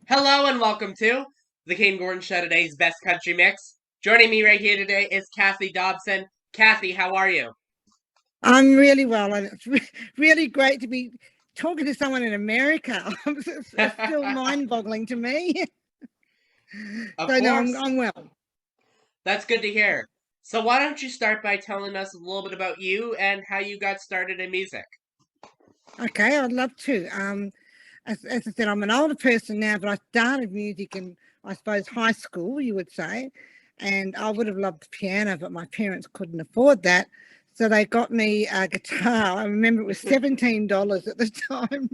Hello and welcome to the Kayden Gordon Show, today's best country mix. Joining me right here today is Cathy Dobson. Cathy, how are you? I'm really well, and it's really great to be talking to someone in America. It's still mind-boggling to me. Of So no, course. I'm well. That's good to hear. So why don't you start by telling us a little bit about you and how you got started in music? Okay, I'd love to. As I said, I'm an older person now, but I started music in, I suppose, high school, you would say, and I would have loved the piano, but my parents couldn't afford that. So they got me a guitar. I remember it was $17 at the time.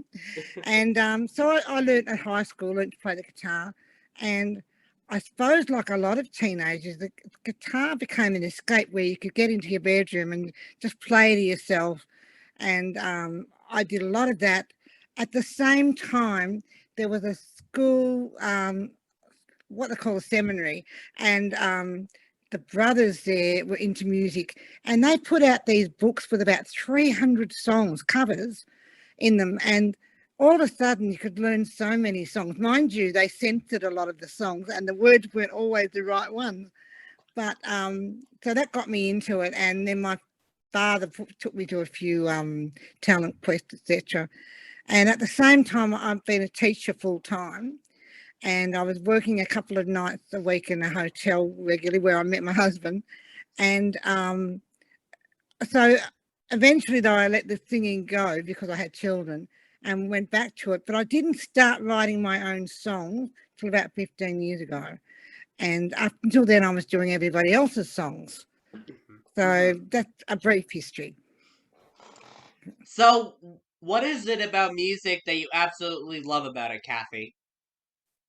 And so I learned at high school, learned to play the guitar. And I suppose, like a lot of teenagers, the guitar became an escape where you could get into your bedroom and just play to yourself. And I did a lot of that. At the same time, there was a school, what they call a seminary, and the brothers there were into music, and they put out these books with about 300 songs, covers in them. And all of a sudden, you could learn so many songs. Mind you, they censored a lot of the songs, and the words weren't always the right ones. But so that got me into it. And then my father took me to a few talent quests, etc. And at the same time, I've been a teacher full time. And I was working a couple of nights a week in a hotel regularly where I met my husband. And so eventually, though, I let the singing go because I had children and went back to it. But I didn't start writing my own songs till about 15 years ago. And up until then, I was doing everybody else's songs. So that's a brief history. So, what is it about music that you absolutely love about it, Cathy?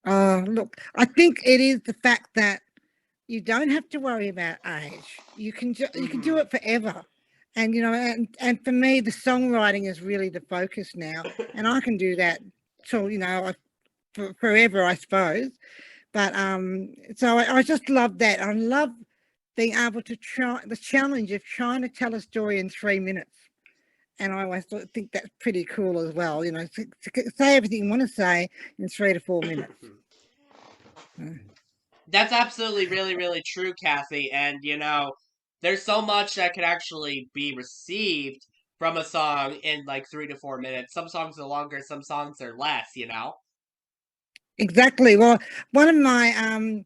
Look, I think it is the fact that you don't have to worry about age. You can do Mm-hmm. it forever. And and for me, the songwriting is really the focus now, and I can do that till forever, I suppose. But so I just love that. I love being able to try the challenge of trying to tell a story in 3 minutes. And I always think that's pretty cool as well. To say everything you want to say in 3 to 4 minutes. That's absolutely really, really true, Cathy. And, there's so much that could actually be received from a song in like 3 to 4 minutes. Some songs are longer, some songs are less. Exactly. Well, one of my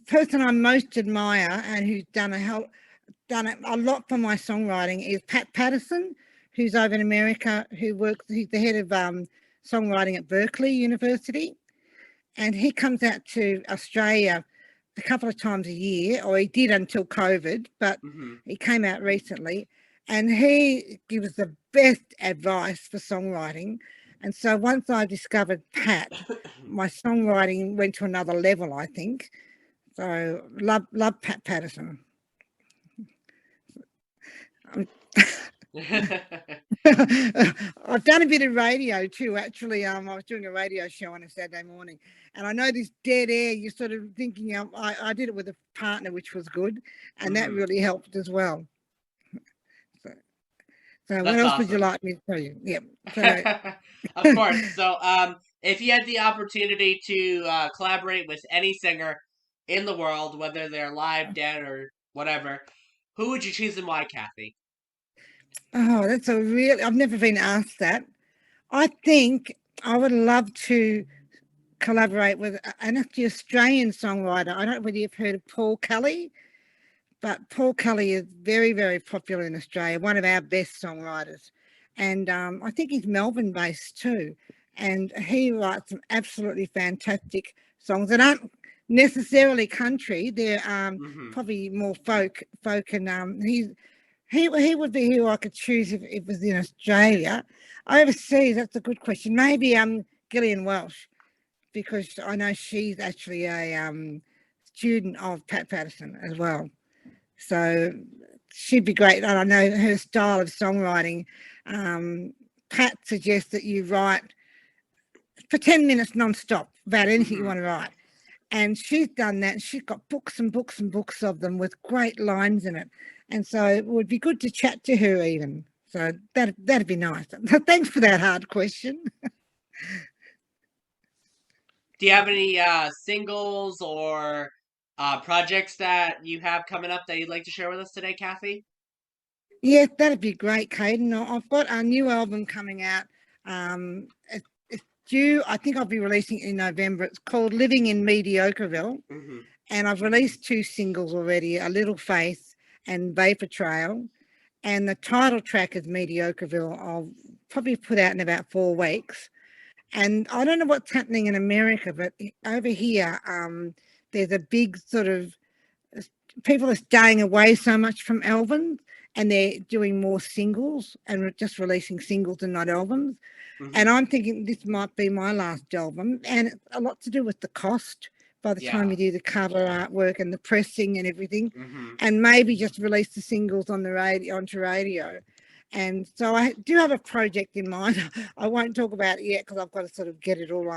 person I most admire and who's done a lot for my songwriting is Pat Patterson, who's over in America, he's the head of songwriting at Berkeley University. And he comes out to Australia a couple of times a year, or he did until COVID, but Hmm. he came out recently, and he gives the best advice for songwriting. And so once I discovered Pat, my songwriting went to another level, I think. So love Pat Patterson. I've done a bit of radio too, actually. I was doing a radio show on a Saturday morning, and I know this dead air. You're sort of thinking, I did it with a partner, which was good, and that Hmm. really helped as well. So, so what That's else would you awesome. like me to tell you? Yeah. So Of course. So, if you had the opportunity to collaborate with any singer in the world, whether they're live, dead, or whatever, who would you choose and why, Cathy? oh, that's a real. I've never been asked that. I think I would love to collaborate with an actually Australian songwriter. I don't know whether you've heard of Paul Kelly. But Paul Kelly is very, very popular in Australia, one of our best songwriters. And I think he's Melbourne based too. And he writes some absolutely fantastic songs that aren't necessarily country. They're Hmm. probably more folk. And he would be who I could choose if it was in Australia. Overseas, that's a good question. Maybe Gillian Welsh, because I know she's actually a student of Pat Patterson as well. So she'd be great. And I know her style of songwriting. Um, Pat suggests that you write for 10 minutes non-stop about anything you Hmm. want to write. And she's done that. She's got books and books and books of them with great lines in it. And so it would be good to chat to her even. So that'd be nice. Thanks for that hard question. Do you have any singles or projects that you have coming up that you'd like to share with us today, Cathy? Yeah, that'd be great, Kayden. I've got a new album coming out. It's due, I think I'll be releasing it in November. It's called Living in Mediocreville. Hmm. And I've released two singles already, A Little Faith and Vapor Trail. And the title track is Mediocreville. I'll probably put out in about 4 weeks. And I don't know what's happening in America, but over here, there's a big sort of, people are staying away so much from albums, and they're doing more singles and just releasing singles and not albums. And Hmm. I'm thinking this might be my last album, and it's a lot to do with the cost by the time Yeah. you do the cover artwork and the pressing and everything, Hmm. and maybe just release the singles on the radio, onto radio. And so I do have a project in mind. I won't talk about it yet because I've got to sort of get it all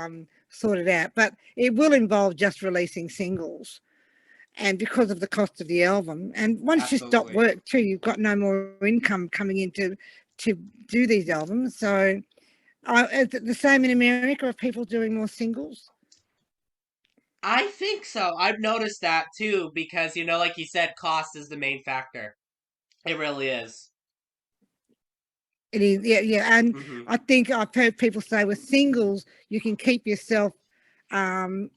sorted out, but it will involve just releasing singles, and because of the cost of the album. And once you stop Absolutely. work too, you've got no more income coming in to do these albums. So is it the same in America? Are people doing more singles? I think so. I've noticed that too because, like you said, cost is the main factor. It really is. It is, yeah, yeah. And Hmm. I think I've heard people say with singles, you can keep yourself um,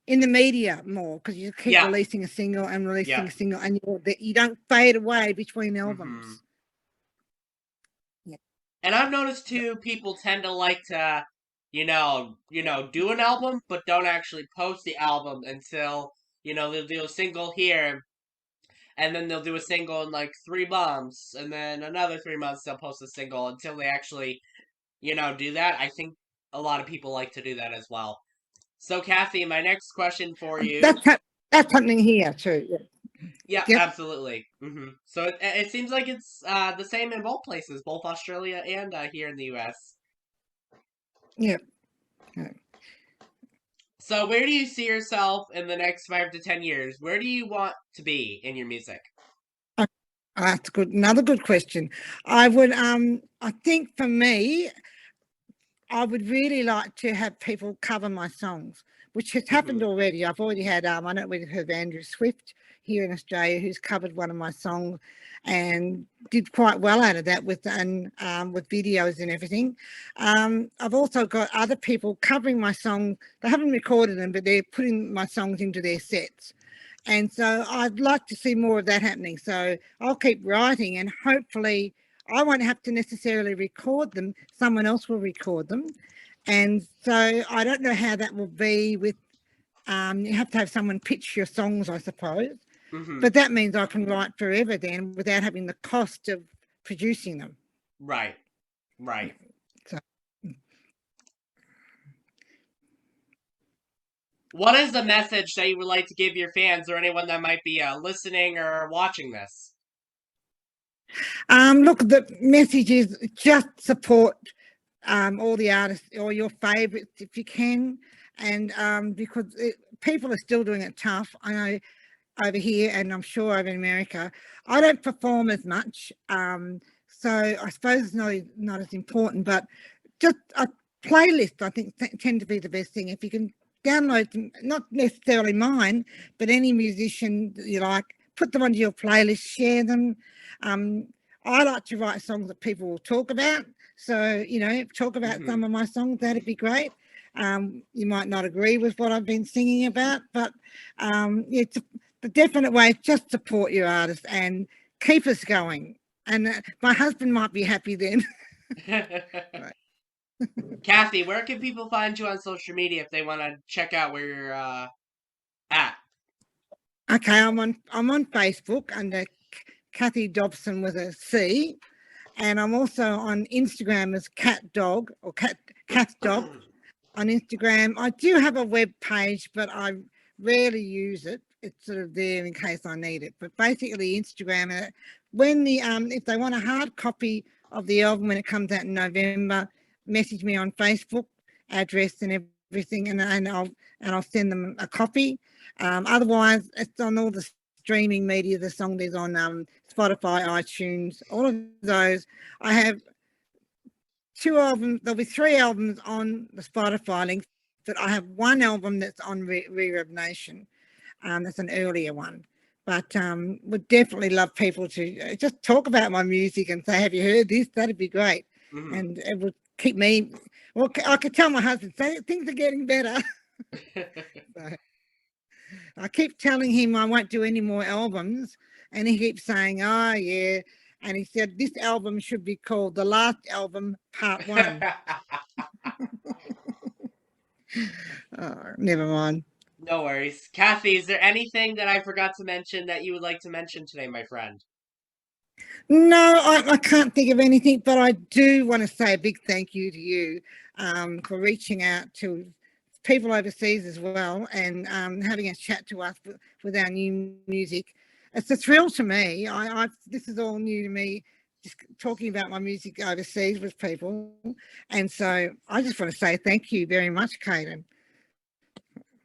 in the media more because you keep Yeah. releasing a single and Yeah. releasing a single, and you don't fade away between Hmm. albums. Yeah. And I've noticed So, too, people tend to like to, do an album, but don't actually post the album until, they'll do a single here, and then they'll do a single in like 3 months, and then another 3 months they'll post a single until they actually, do that. I think a lot of people like to do that as well. So, Kathy, my next question for you. that's that's happening here too. Yeah. Yeah, Yep. absolutely. So it seems like it's the same in both places, both Australia and here in the U.S. Yep. Yeah. So, where do you see yourself in the next 5 to 10 years? Where do you want to be in your music? Oh, that's good. Another good question. I think for me, I would really like to have people cover my songs, which has happened Hmm. already. I've already had, I don't know whether you've heard of Andrew Swift here in Australia, who's covered one of my songs and did quite well out of that with videos and everything. I've also got other people covering my songs. They haven't recorded them, but they're putting my songs into their sets. And so I'd like to see more of that happening. So I'll keep writing, and hopefully I won't have to necessarily record them. Someone else will record them. And so I don't know how that will be with, you have to have someone pitch your songs, I suppose. Hmm. But that means I can write forever then without having the cost of producing them. Right. Right. So, What is the message that you would like to give your fans or anyone that might be listening or watching this? look, the message is just support all the artists or your favourites if you can. And because people are still doing it tough. I know over here, and I'm sure over in America, I don't perform as much. So I suppose it's not as important, but just a playlist, I think, tend to be the best thing. If you can download them, not necessarily mine, but any musician that you like, put them onto your playlist, share them. Um, I like to write songs that people will talk about. So, talk about Hmm. some of my songs, that'd be great. You might not agree with what I've been singing about, but it's the definite way, just support your artist and keep us going. And my husband might be happy then. Kathy, where can people find you on social media if they want to check out where you're at? Okay, I'm on Facebook under Cathy Dobson with a C, and I'm also on Instagram as Cat Dog or Cat Dog on Instagram. I do have a web page, but I rarely use it. It's sort of there in case I need it. But basically, Instagram. When if they want a hard copy of the album when it comes out in November, message me on Facebook, address and everything, and I'll send them a copy. Otherwise, it's on all the streaming media. The song is on Spotify, iTunes, all of those. I have 2 albums. There'll be 3 albums on the Spotify link, but I have one album that's on Reverb Nation. That's an earlier one. But would definitely love people to just talk about my music and say, "Have you heard this?" That'd be great, Mm-hmm. and it would keep me. Well, I could tell my husband, "Say things are getting better." So I keep telling him I won't do any more albums, and he keeps saying, "Oh yeah," and he said this album should be called "The Last Album Part One." Oh, never mind. No worries. Cathy, is there anything that I forgot to mention that you would like to mention today, my friend? No, I can't think of anything, but I do want to say a big thank you to you for reaching out to people overseas as well and having a chat to us with our new music. It's a thrill to me. This is all new to me, just talking about my music overseas with people, and so I just want to say thank you very much, Kayden.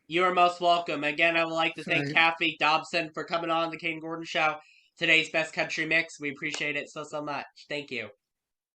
You are most welcome. Again, I would like to thank So Cathy Dobson for coming on the Kayden Gordon Show. Today's Best Country Mix. We appreciate it so much. Thank you.